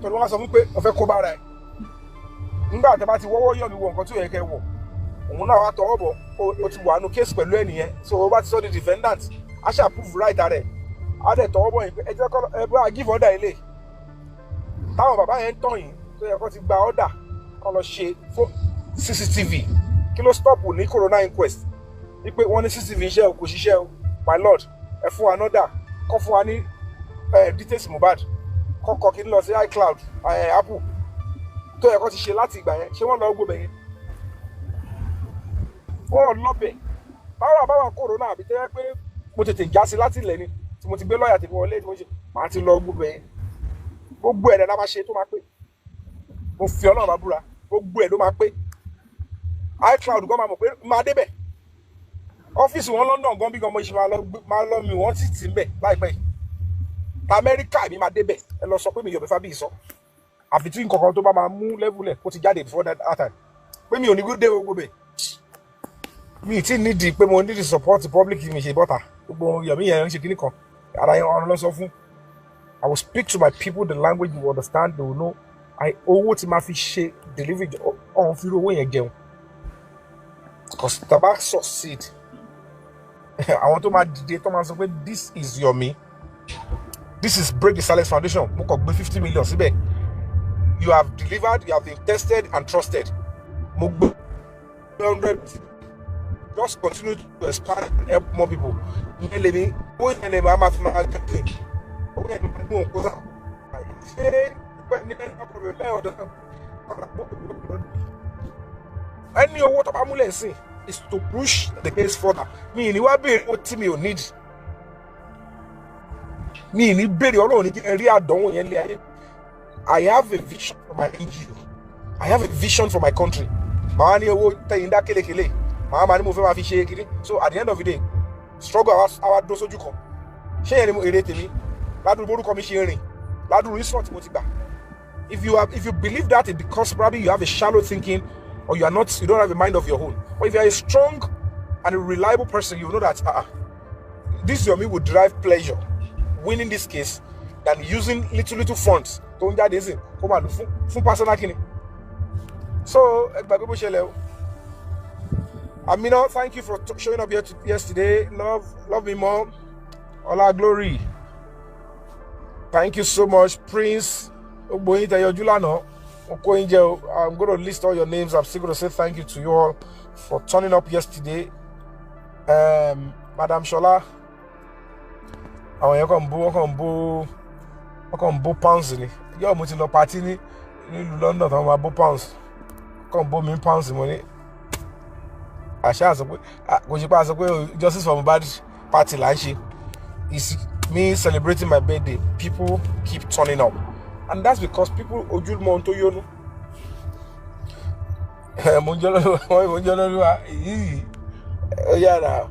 Speaker 2: torí wọ́n sọ fún pé wọ́n fẹ́ kó bára ẹ̀ nígbà tẹ́ bá ti wọ́wọ́ yọ̀ mí wọ nǹkan tí ò yẹ kẹ́ wọ̀ òun náà wá tọwọ́ bọ̀ ó ti wà nù kéèsì pẹ̀lú ẹ̀ nìyẹn so ó bá ti sọ di defendant á ṣe approve right rẹ̀ á dẹ̀ tọwọ́ bọ̀ yín pé ẹ jẹ́ kọ́ ẹ bá give order ilé táwọn bàbá yẹn ń tàn yín tó yẹ kó ti gba order kọ́ lọ ṣe fún CCTV kí ló stop ní corona inquest wípé wọ́n ní CCTV iṣẹ́ o kò ṣiṣẹ́ o my lord ẹ fún wa nọ́dà kọ́ fún wa ní details Mohbad kọ́kọ́ kí n lọ sí iCloud Apple tó yẹ kó ti ṣe láti ìgbà yẹn ṣé wọ́n lọ gbọ́ bẹ̀ yẹn wọ́n lọ́bẹ̀ báwa corona àbí tẹ́lẹ̀ pé mo tètè já sí láti ilẹ̀ ni tí mo ti gbé lọ́ọ̀yà tèmi wọlé tí mo ṣe màá ti lọ gbogbo ẹ̀ gbogbo ẹ̀ la máa ṣe tó máa pé mo fi Ọlọ́run bá búra gbogbo ẹ̀ ló máa pé iCloud gan máa mọ̀ pé máa débẹ̀ ọ́fíìsì wọn London gan bí gan mo ṣe máa lọ mi wọ́n sì tì ń bẹ̀ láìpẹ́ yìí Amẹ́ríkà mi máa débẹ̀ ẹ lọ sọ pé mi Yomi Fabiyi sọ àfi tí nǹkan kan tó bá máa mú level ẹ̀ kó ti jáde before that time pé mi ò ní dé gbogbo bẹ̀ mi ti nídìí pé mo nídìí support public mi ṣe bọ́ta gbogbo Yomi yẹn ń ṣe kíní kan ara yẹn ọ̀run lọ sọ fún I will speak to my people the language you understand they will know owó tí máa fi ṣe delivery ọ̀hún fi owó yẹn jẹun because taba succeed àwọn tó máa dìde tó máa sọ pé this is Yomi this is Break the Silence Foundation mo kàn gbé 50 million síbẹ̀ you have delivered you have been tested and trusted mo gbé 100 just continue to expand and help more people. Ìyẹn lè ní owó yẹn lè máa fi máa gàgbé owó yẹn máa gbóhùn kó sáà ṣé ní ẹni àpòrò bẹ́ẹ̀ ọ̀dọ́ Any owó tó bá múlẹ̀ sí is to push the case further. Mi ní wá béèrè ó tí mi ò need. Mi ní béèrè Ọlọ́run ní kí ẹ rí àdánwò yẹn lé ayé. I have a vision for my NGO. I have a vision for my country. Màá ní owó tẹ̀yìn dá kélekèlé. Màá máa ní mo fẹ́ máa fi ṣe kiri. So at the end of the day, struggle àwa dó sójú kan. Ṣé yẹn ni mo èrè tèmi? Ládùúgbò orúkọ mi ṣe rìn. Ládùúgbò resort mo ti gbà. If you believe that, it's because probably you have a shallow thinking, or you don't have a mind of your own. But if you are a strong and a reliable person, you know that this Yomi would derive pleasure winning this case than using little funds. Don't get this in. Come on, fún personal kini. So, Amina, thank you for showing up here yesterday. Love me more. All our glory. Thank you so much, Prince. I'm going to list all your names. I'm still going to say thank you to you all for turning up yesterday. Madam Shola, pounds in it. You're moving to party in London. I'm pounds. Come me pounds money. I shall justice for Mohbad party like she is me celebrating my birthday. People keep turning up. And that's because people ojul monto yonu. Yeah.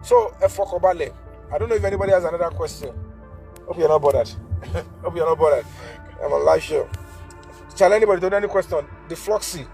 Speaker 2: So Efokobale. I don't know if anybody has another question. Hope you're not bothered. I'm on live show. Shall anybody do any question? The Floxy.